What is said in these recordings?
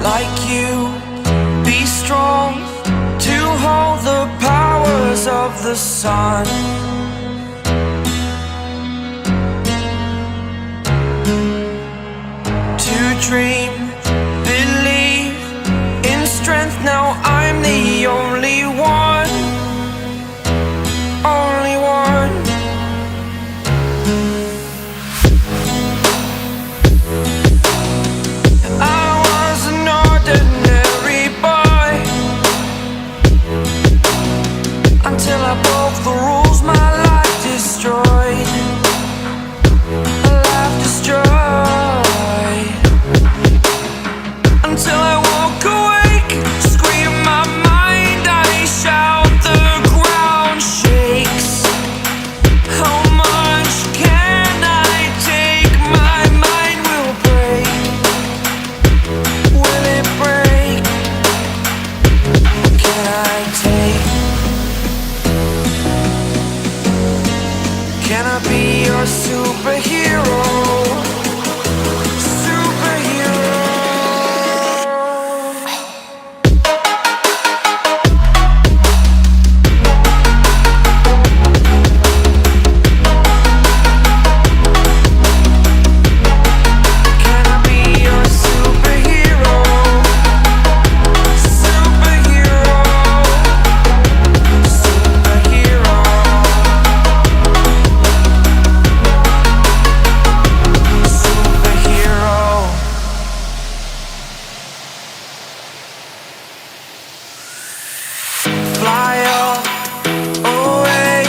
like you, be strong to hold the powers of the sun. To dream, believe in strength, now I'm the only one, only one. I was an ordinary boy until I broke the rules, my life destroyed, a life destroyed. Until I woke awake, scream my mind, I shout, the ground shakes. How much can I take? My mind will break. Will it break? Can I take? Can I be your superhero? Fly away.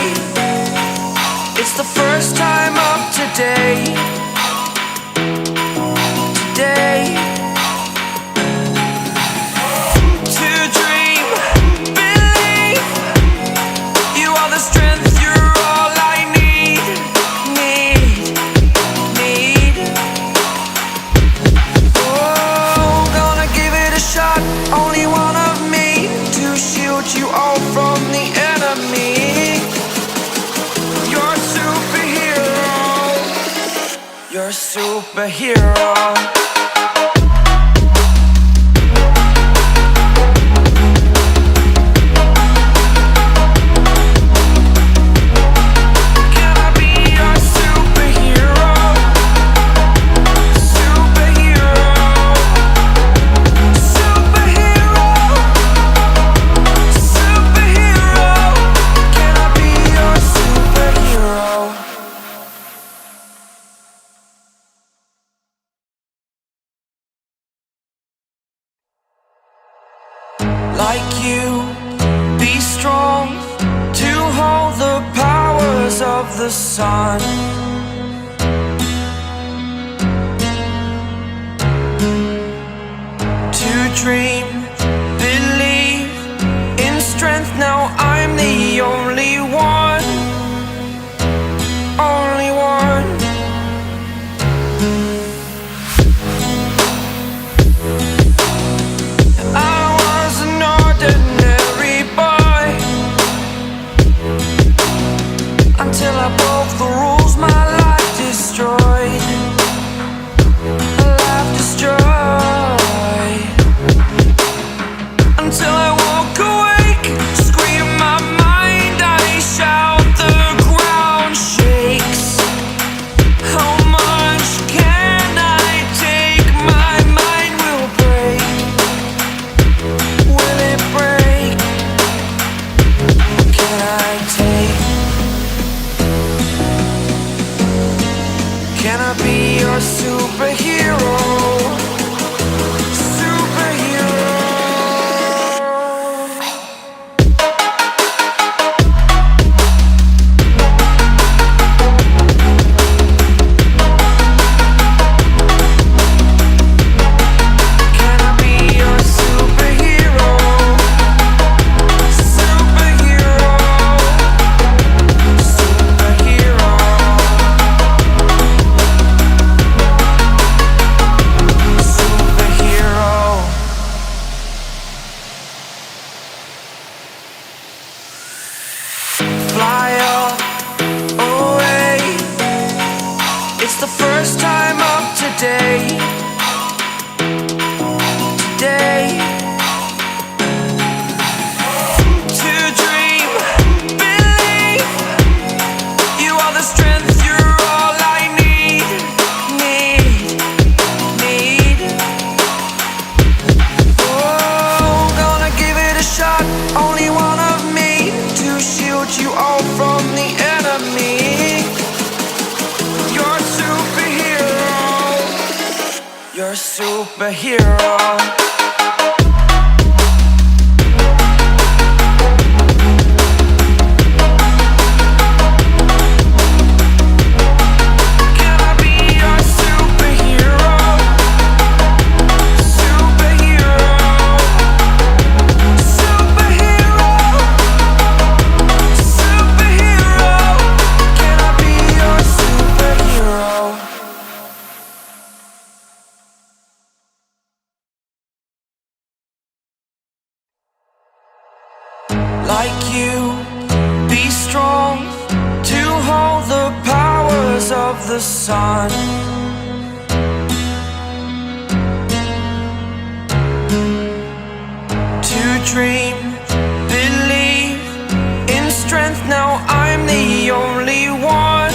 It's the first time of today. Today. To dream, believe. You are the strength, you're all I need. Oh, gonna give it a shot. Only one of me to shield you all from the enemy. You're a superhero. You're a superhero. Can I be your superhero? Superhero. Superhero. Superhero. Can I be your superhero? Like you, be strong to hold the powers of the sun. To dream, believe in strength, now I'm the only one, only one. I was an ordinary boy until I broke the rules, my life destroyed, a life destroyed. Until I woke awake, scream my mind, I shout, the ground shakes. How much can I take? My mind will break. Will it break? Can I take? Can I be your superhero? Superhero. Can I be your superhero? Superhero. Superhero. Superhero. Fly away. It's the first time of today. Today. superhero. Like you, be strong to hold the powers of the sun. To dream, believe in strength, now I'm the only one.